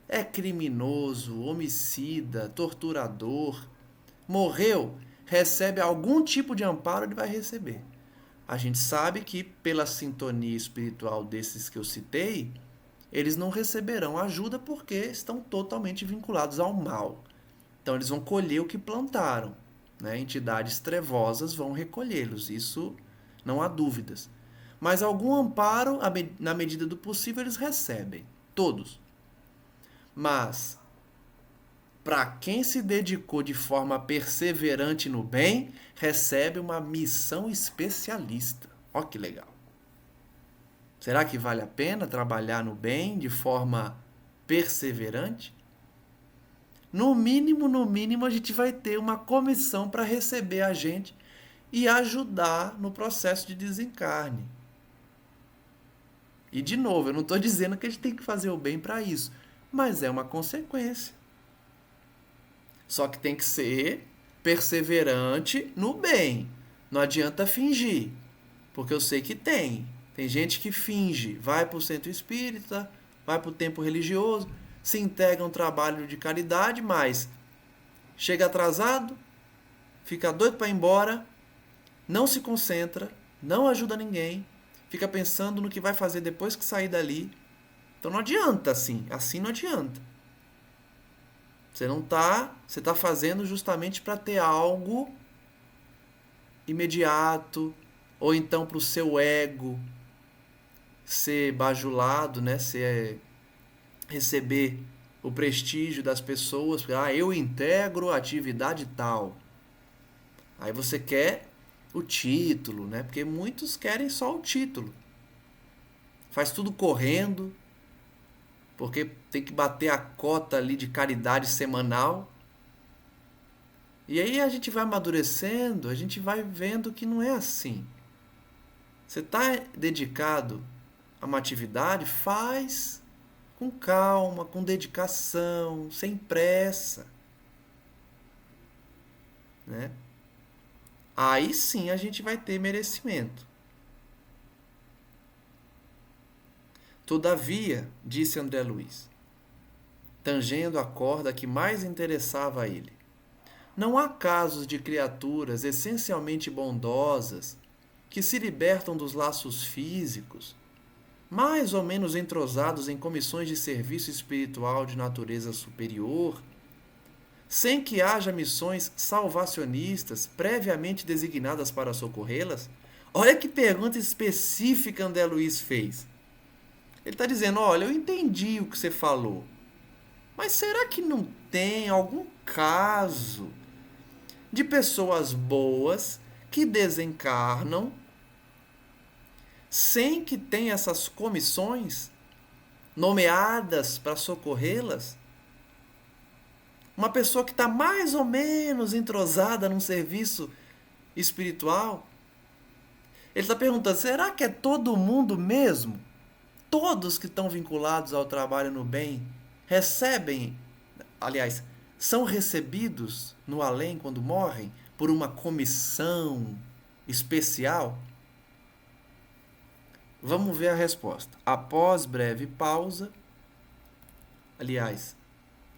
é criminoso, homicida, torturador, morreu, recebe algum tipo de amparo, ele vai receber. A gente sabe que pela sintonia espiritual desses que eu citei, eles não receberão ajuda porque estão totalmente vinculados ao mal. Então eles vão colher o que plantaram, né? Entidades trevosas vão recolhê-los, isso não há dúvidas. Mas algum amparo, na medida do possível, eles recebem, todos. Mas para quem se dedicou de forma perseverante no bem, recebe uma missão especialista. Ó que legal. Será que vale a pena trabalhar no bem de forma perseverante? No mínimo, a gente vai ter uma comissão para receber a gente e ajudar no processo de desencarne. E, de novo, eu não estou dizendo que a gente tem que fazer o bem para isso, mas é uma consequência. Só que tem que ser perseverante no bem. Não adianta fingir, porque eu sei que tem. Tem gente que finge, vai para o centro espírita, vai para o templo religioso, se integra a um trabalho de caridade, mas chega atrasado, fica doido para ir embora, não se concentra, não ajuda ninguém, fica pensando no que vai fazer depois que sair dali. Então não adianta assim não adianta. Você tá fazendo justamente para ter algo imediato, ou então para o seu ego ser bajulado, né? Receber o prestígio das pessoas, eu integro a atividade tal. Aí você quer o título, né? Porque muitos querem só o título. Faz tudo correndo, porque tem que bater a cota ali de caridade semanal. E aí a gente vai amadurecendo, a gente vai vendo que não é assim. Você está dedicado a uma atividade, faz com calma, com dedicação, sem pressa. Né? Aí sim a gente vai ter merecimento. Todavia, disse André Luiz, tangendo a corda que mais interessava a ele, não há casos de criaturas essencialmente bondosas que se libertam dos laços físicos, mais ou menos entrosados em comissões de serviço espiritual de natureza superior, sem que haja missões salvacionistas previamente designadas para socorrê-las? Olha que pergunta específica André Luiz fez. Ele está dizendo, olha, eu entendi o que você falou, mas será que não tem algum caso de pessoas boas que desencarnam sem que tenha essas comissões nomeadas para socorrê-las? Uma pessoa que está mais ou menos entrosada num serviço espiritual. Ele está perguntando, será que é todo mundo mesmo? Todos que estão vinculados ao trabalho no bem recebem, aliás, são recebidos no além quando morrem por uma comissão especial? Vamos ver a resposta. Após breve pausa, Aliás,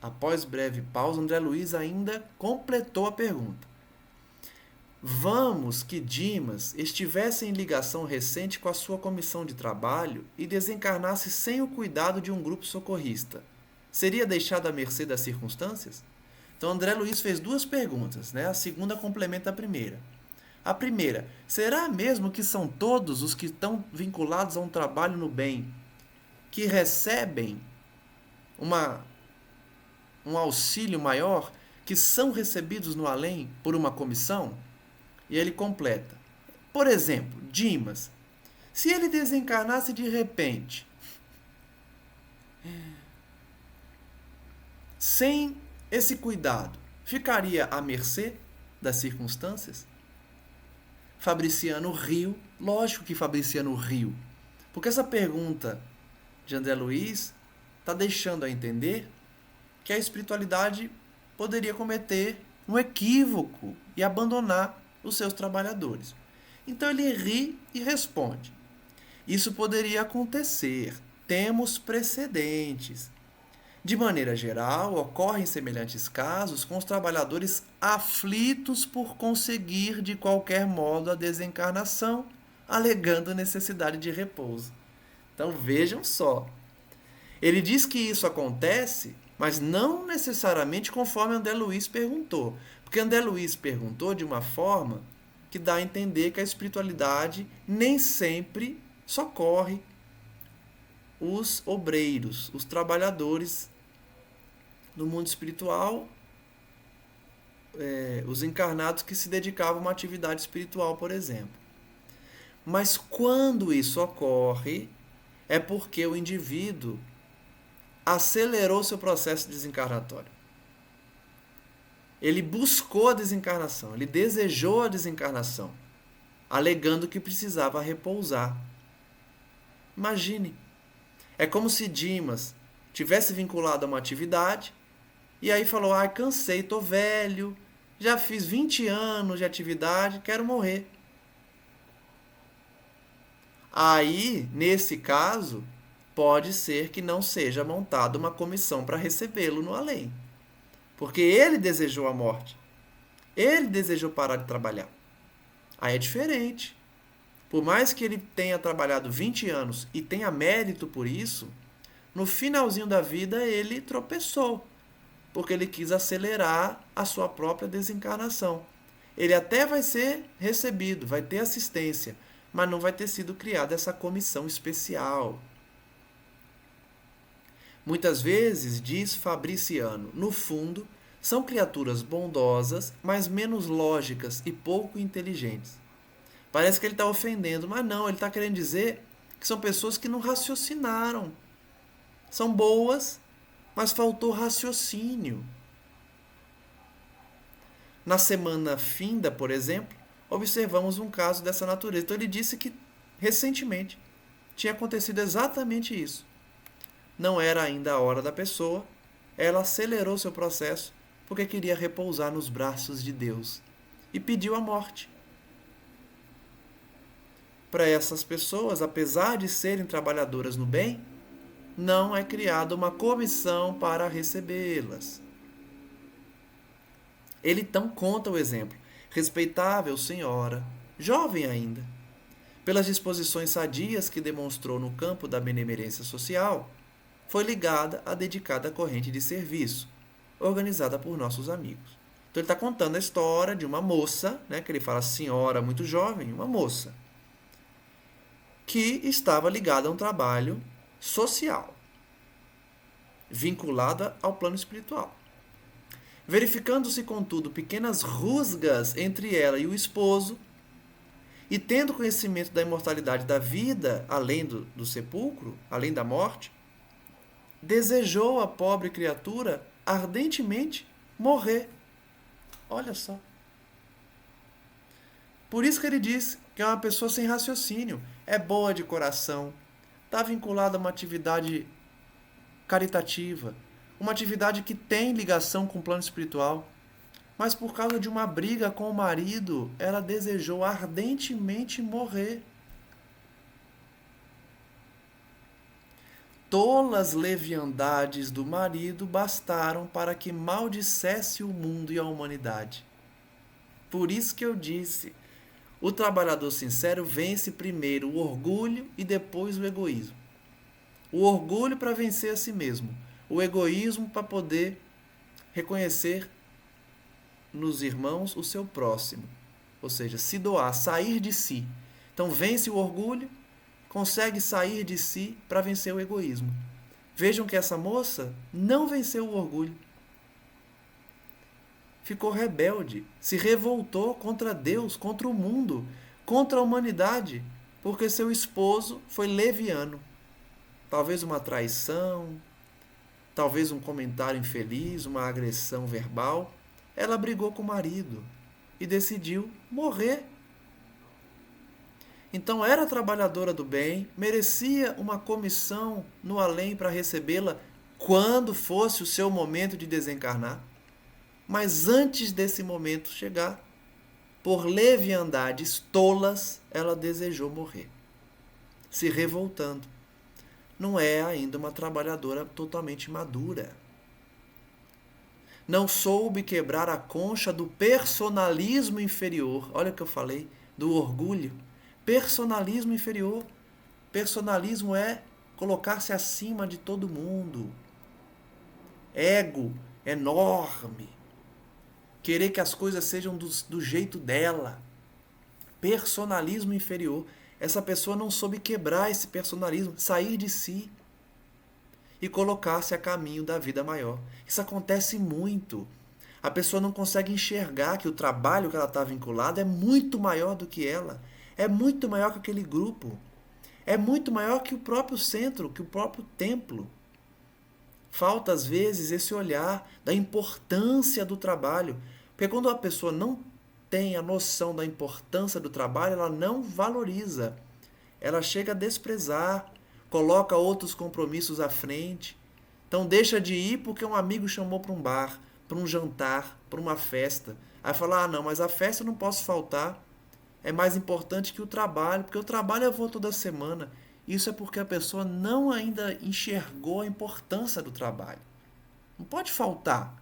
após breve pausa, André Luiz ainda completou a pergunta. Vamos que Dimas estivesse em ligação recente com a sua comissão de trabalho e desencarnasse sem o cuidado de um grupo socorrista. Seria deixado à mercê das circunstâncias? Então André Luiz fez duas perguntas, né? A segunda complementa a primeira. A primeira, será mesmo que são todos os que estão vinculados a um trabalho no bem que recebem um auxílio maior, que são recebidos no além por uma comissão? E ele completa. Por exemplo, Dimas, se ele desencarnasse de repente, sem esse cuidado, ficaria à mercê das circunstâncias? Fabriciano riu. Lógico que Fabriciano riu. Porque essa pergunta de André Luiz está deixando a entender que a espiritualidade poderia cometer um equívoco e abandonar os seus trabalhadores. Então ele ri e responde. Isso poderia acontecer. Temos precedentes. De maneira geral, ocorrem semelhantes casos com os trabalhadores aflitos por conseguir de qualquer modo a desencarnação, alegando necessidade de repouso. Então vejam só. Ele diz que isso acontece, mas não necessariamente conforme André Luiz perguntou. Porque André Luiz perguntou de uma forma que dá a entender que a espiritualidade nem sempre socorre os obreiros, os trabalhadores no mundo espiritual, os encarnados que se dedicavam a uma atividade espiritual, por exemplo. Mas quando isso ocorre, é porque o indivíduo acelerou seu processo desencarnatório. Ele buscou a desencarnação, ele desejou a desencarnação, alegando que precisava repousar. Imagine. É como se Dimas tivesse vinculado a uma atividade e aí falou, cansei, tô velho, já fiz 20 anos de atividade, quero morrer. Aí, nesse caso, pode ser que não seja montada uma comissão para recebê-lo no além. Porque ele desejou a morte. Ele desejou parar de trabalhar. Aí é diferente. Por mais que ele tenha trabalhado 20 anos e tenha mérito por isso, no finalzinho da vida ele tropeçou, porque ele quis acelerar a sua própria desencarnação. Ele até vai ser recebido, vai ter assistência, mas não vai ter sido criada essa comissão especial. Muitas vezes, diz Fabriciano, no fundo, são criaturas bondosas, mas menos lógicas e pouco inteligentes. Parece que ele está ofendendo, mas não, ele está querendo dizer que são pessoas que não raciocinaram. São boas, mas faltou raciocínio. Na semana finda, por exemplo, observamos um caso dessa natureza. Então ele disse que, recentemente, tinha acontecido exatamente isso. Não era ainda a hora da pessoa, ela acelerou seu processo porque queria repousar nos braços de Deus e pediu a morte. Para essas pessoas, apesar de serem trabalhadoras no bem, não é criada uma comissão para recebê-las. Ele então conta o exemplo. Respeitável senhora, jovem ainda, pelas disposições sadias que demonstrou no campo da benemerência social, foi ligada à dedicada corrente de serviço, organizada por nossos amigos. Então ele está contando a história de uma moça, né, que ele fala senhora muito jovem, uma moça, que estava ligada a um trabalho social, vinculada ao plano espiritual. Verificando-se, contudo, pequenas rusgas entre ela e o esposo, e tendo conhecimento da imortalidade da vida, além do sepulcro, além da morte, desejou a pobre criatura ardentemente morrer. Olha só. Por isso que ele diz que é uma pessoa sem raciocínio, é boa de coração, está vinculada a uma atividade caritativa, uma atividade que tem ligação com o plano espiritual, mas por causa de uma briga com o marido, ela desejou ardentemente morrer. tolas leviandades do marido bastaram para que maldissesse o mundo e a humanidade. Por isso que eu disse, o trabalhador sincero vence primeiro o orgulho e depois o egoísmo. O orgulho para vencer a si mesmo, o egoísmo para poder reconhecer nos irmãos o seu próximo, ou seja, se doar, sair de si. Então vence o orgulho, consegue sair de si para vencer o egoísmo. Vejam que essa moça não venceu o orgulho. Ficou rebelde, se revoltou contra Deus, contra o mundo, contra a humanidade, porque seu esposo foi leviano. Talvez uma traição, talvez um comentário infeliz, uma agressão verbal. Ela brigou com o marido e decidiu morrer. Então era trabalhadora do bem, merecia uma comissão no além para recebê-la quando fosse o seu momento de desencarnar. Mas antes desse momento chegar, por leviandades tolas, ela desejou morrer, se revoltando. Não é ainda uma trabalhadora totalmente madura. Não soube quebrar a concha do personalismo inferior. Olha o que eu falei, do orgulho. Personalismo inferior. Personalismo é colocar-se acima de todo mundo. Ego enorme. Querer que as coisas sejam do jeito dela. Personalismo inferior. Essa pessoa não soube quebrar esse personalismo, sair de si e colocar-se a caminho da vida maior. Isso acontece muito. A pessoa não consegue enxergar que o trabalho que ela está vinculada é muito maior do que ela. É muito maior que aquele grupo. É muito maior que o próprio centro, que o próprio templo. Falta, às vezes, esse olhar da importância do trabalho. Porque quando a pessoa não tem a noção da importância do trabalho, ela não valoriza. Ela chega a desprezar, coloca outros compromissos à frente. Então deixa de ir porque um amigo chamou para um bar, para um jantar, para uma festa. Aí fala, não, mas a festa eu não posso faltar. É mais importante que o trabalho, porque o trabalho eu vou toda semana. Isso é porque a pessoa não ainda enxergou a importância do trabalho. Não pode faltar.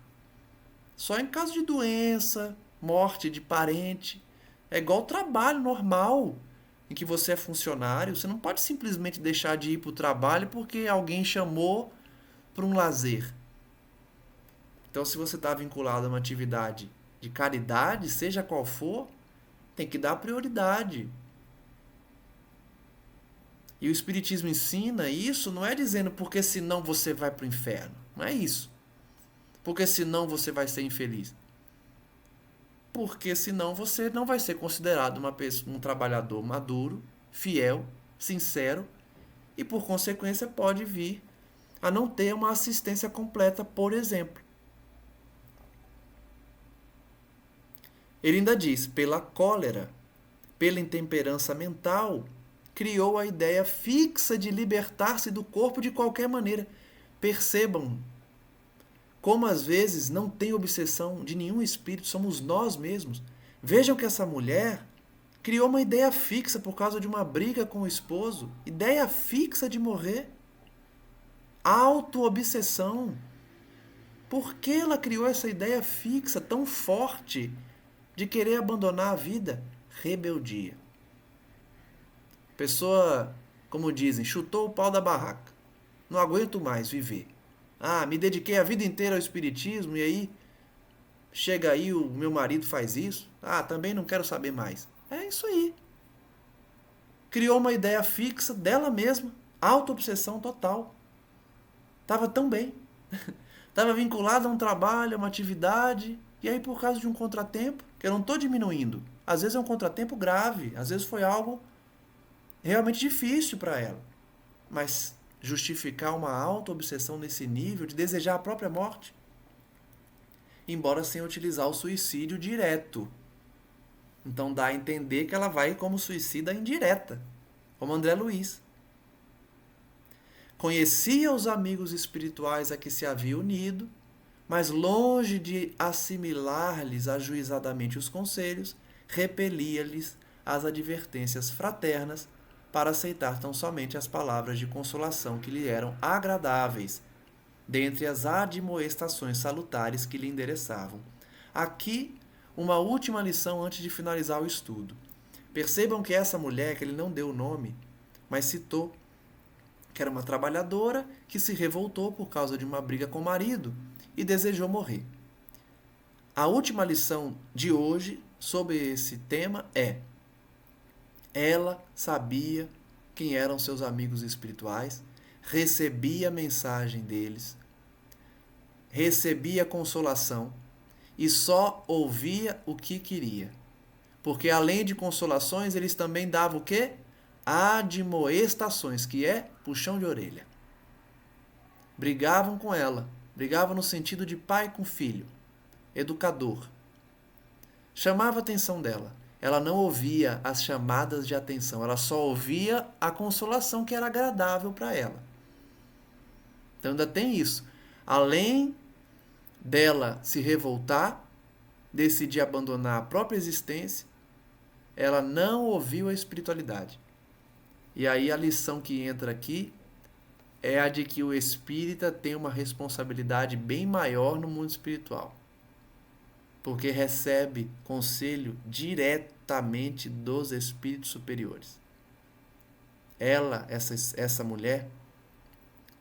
Só em caso de doença, morte de parente. É igual trabalho normal, em que você é funcionário. Você não pode simplesmente deixar de ir para o trabalho porque alguém chamou para um lazer. Então, se você está vinculado a uma atividade de caridade, seja qual for, tem que dar prioridade. E o Espiritismo ensina isso, não é dizendo porque senão você vai para o inferno. Não é isso. Porque senão você vai ser infeliz. Porque senão você não vai ser considerado um trabalhador maduro, fiel, sincero, e por consequência pode vir a não ter uma assistência completa, por exemplo. Ele ainda diz, pela cólera, pela intemperança mental, criou a ideia fixa de libertar-se do corpo de qualquer maneira. Percebam como às vezes não tem obsessão de nenhum espírito, somos nós mesmos. Vejam que essa mulher criou uma ideia fixa por causa de uma briga com o esposo. Ideia fixa de morrer. Auto-obsessão. Por que ela criou essa ideia fixa tão forte de querer abandonar a vida? Rebeldia. Pessoa, como dizem, chutou o pau da barraca. Não aguento mais viver. Me dediquei a vida inteira ao espiritismo e aí chega aí o meu marido faz isso. Também não quero saber mais. É isso aí. Criou uma ideia fixa dela mesma. Auto-obsessão total. Estava tão bem. Estava vinculada a um trabalho, a uma atividade. E aí por causa de um contratempo, que eu não estou diminuindo. Às vezes é um contratempo grave. Às vezes foi algo realmente difícil para ela. Mas justificar uma auto-obsessão nesse nível de desejar a própria morte, embora sem utilizar o suicídio direto. Então dá a entender que ela vai como suicida indireta, como André Luiz. Conhecia os amigos espirituais a que se havia unido, mas longe de assimilar-lhes ajuizadamente os conselhos, repelia-lhes as advertências fraternas para aceitar tão somente as palavras de consolação que lhe eram agradáveis, dentre as admoestações salutares que lhe endereçavam. Aqui, uma última lição antes de finalizar o estudo. Percebam que essa mulher, que ele não deu o nome, mas citou que era uma trabalhadora que se revoltou por causa de uma briga com o marido e desejou morrer. A última lição de hoje sobre esse tema é: ela sabia quem eram seus amigos espirituais, recebia a mensagem deles, recebia consolação e só ouvia o que queria. Porque além de consolações, eles também davam o quê? Admoestações, que é puxão de orelha. Brigavam com ela, brigavam no sentido de pai com filho, educador. Chamava a atenção dela. Ela não ouvia as chamadas de atenção, ela só ouvia a consolação que era agradável para ela. Então ainda tem isso. Além dela se revoltar, decidir abandonar a própria existência, ela não ouviu a espiritualidade. E aí a lição que entra aqui é a de que o espírita tem uma responsabilidade bem maior no mundo espiritual, porque recebe conselho diretamente dos espíritos superiores. Ela, essa mulher,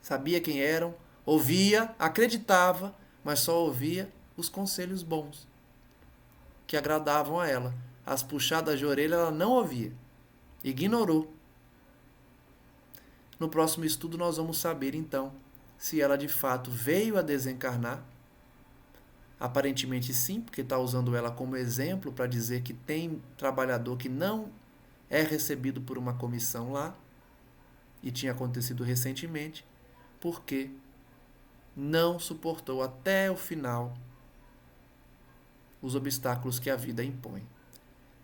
sabia quem eram, ouvia, acreditava, mas só ouvia os conselhos bons, que agradavam a ela. As puxadas de orelha ela não ouvia, ignorou. No próximo estudo nós vamos saber então se ela de fato veio a desencarnar. Aparentemente sim, porque está usando ela como exemplo para dizer que tem trabalhador que não é recebido por uma comissão lá, e tinha acontecido recentemente, porque não suportou até o final os obstáculos que a vida impõe.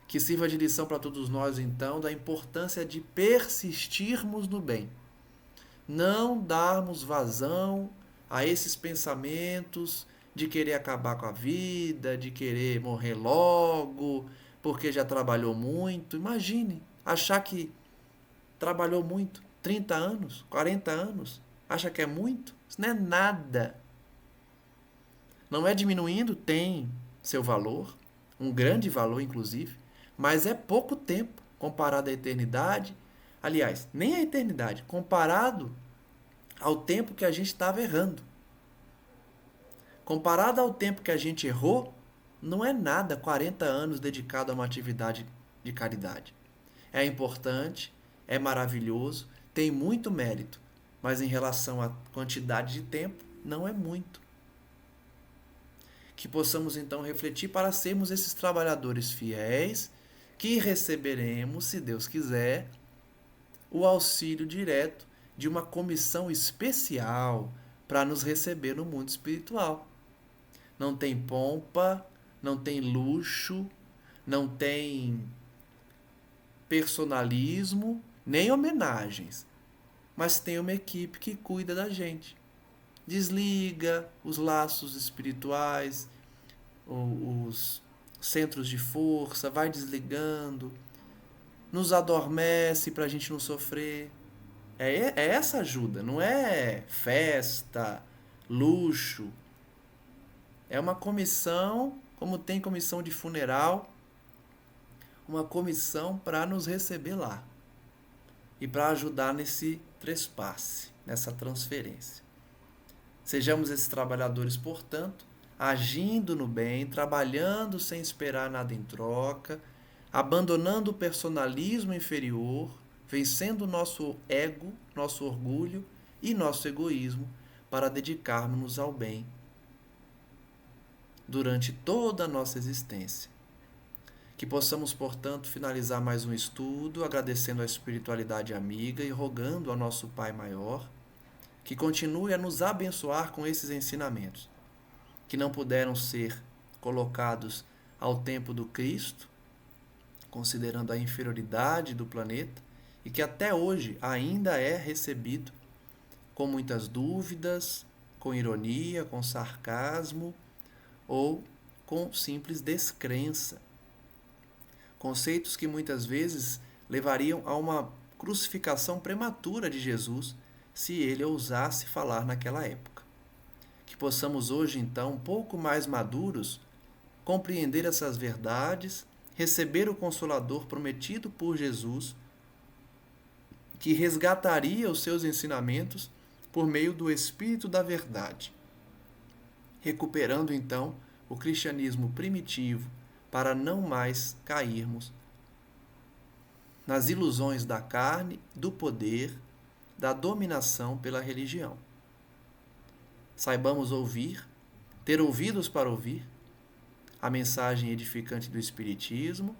Que sirva de lição para todos nós, então, da importância de persistirmos no bem. Não darmos vazão a esses pensamentos de querer acabar com a vida, de querer morrer logo, porque já trabalhou muito. Imagine, achar que trabalhou muito, 30 anos, 40 anos, acha que é muito? Isso não é nada. Não é diminuindo, tem seu valor, um grande valor inclusive, mas é pouco tempo comparado à eternidade. Aliás, nem a eternidade, comparado ao tempo que a gente estava errando. Comparado ao tempo que a gente errou, não é nada 40 anos dedicado a uma atividade de caridade. É importante, é maravilhoso, tem muito mérito, mas em relação à quantidade de tempo, não é muito. Que possamos então refletir para sermos esses trabalhadores fiéis, que receberemos, se Deus quiser, o auxílio direto de uma comissão especial para nos receber no mundo espiritual. Não tem pompa, não tem luxo, não tem personalismo, nem homenagens, mas tem uma equipe que cuida da gente. Desliga os laços espirituais, os centros de força, vai desligando, nos adormece para a gente não sofrer. É essa ajuda, não é festa, luxo. É uma comissão, como tem comissão de funeral, uma comissão para nos receber lá e para ajudar nesse trespasse, nessa transferência. Sejamos esses trabalhadores, portanto, agindo no bem, trabalhando sem esperar nada em troca, abandonando o personalismo inferior, vencendo o nosso ego, nosso orgulho e nosso egoísmo para dedicarmos-nos ao bem durante toda a nossa existência. Que possamos, portanto, finalizar mais um estudo, agradecendo a espiritualidade amiga e rogando ao nosso Pai Maior que continue a nos abençoar com esses ensinamentos, que não puderam ser colocados ao tempo do Cristo, considerando a inferioridade do planeta, e que até hoje ainda é recebido com muitas dúvidas, com ironia, com sarcasmo ou com simples descrença. Conceitos que muitas vezes levariam a uma crucificação prematura de Jesus, se ele ousasse falar naquela época. Que possamos hoje, então, um pouco mais maduros, compreender essas verdades, receber o Consolador prometido por Jesus, que resgataria os seus ensinamentos por meio do Espírito da Verdade, recuperando então o cristianismo primitivo para não mais cairmos nas ilusões da carne, do poder, da dominação pela religião. Saibamos ouvir, ter ouvidos para ouvir, a mensagem edificante do Espiritismo,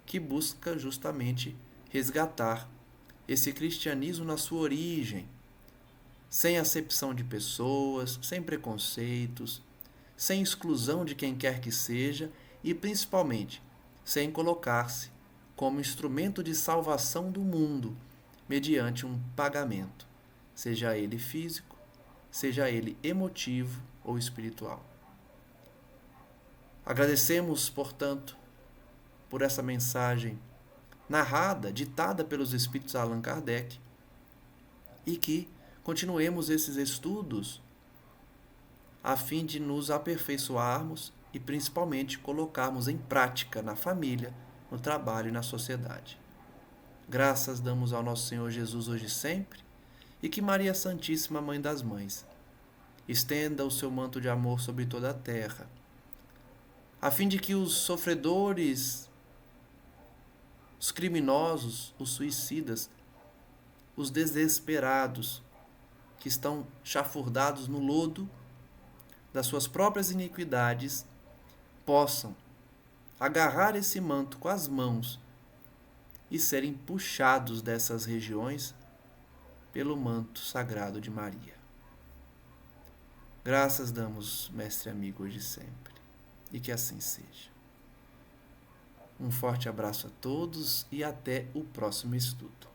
que busca justamente resgatar esse cristianismo na sua origem, sem acepção de pessoas, sem preconceitos, sem exclusão de quem quer que seja e, principalmente, sem colocar-se como instrumento de salvação do mundo mediante um pagamento, seja ele físico, seja ele emotivo ou espiritual. Agradecemos, portanto, por essa mensagem narrada, ditada pelos Espíritos Allan Kardec, e que continuemos esses estudos a fim de nos aperfeiçoarmos e principalmente colocarmos em prática na família, no trabalho e na sociedade. Graças damos ao nosso Senhor Jesus hoje e sempre, e que Maria Santíssima, Mãe das Mães, estenda o seu manto de amor sobre toda a terra, a fim de que os sofredores, os criminosos, os suicidas, os desesperados, que estão chafurdados no lodo das suas próprias iniquidades, possam agarrar esse manto com as mãos e serem puxados dessas regiões pelo manto sagrado de Maria. Graças damos, mestre amigo, hoje e sempre, e que assim seja. Um forte abraço a todos e até o próximo estudo.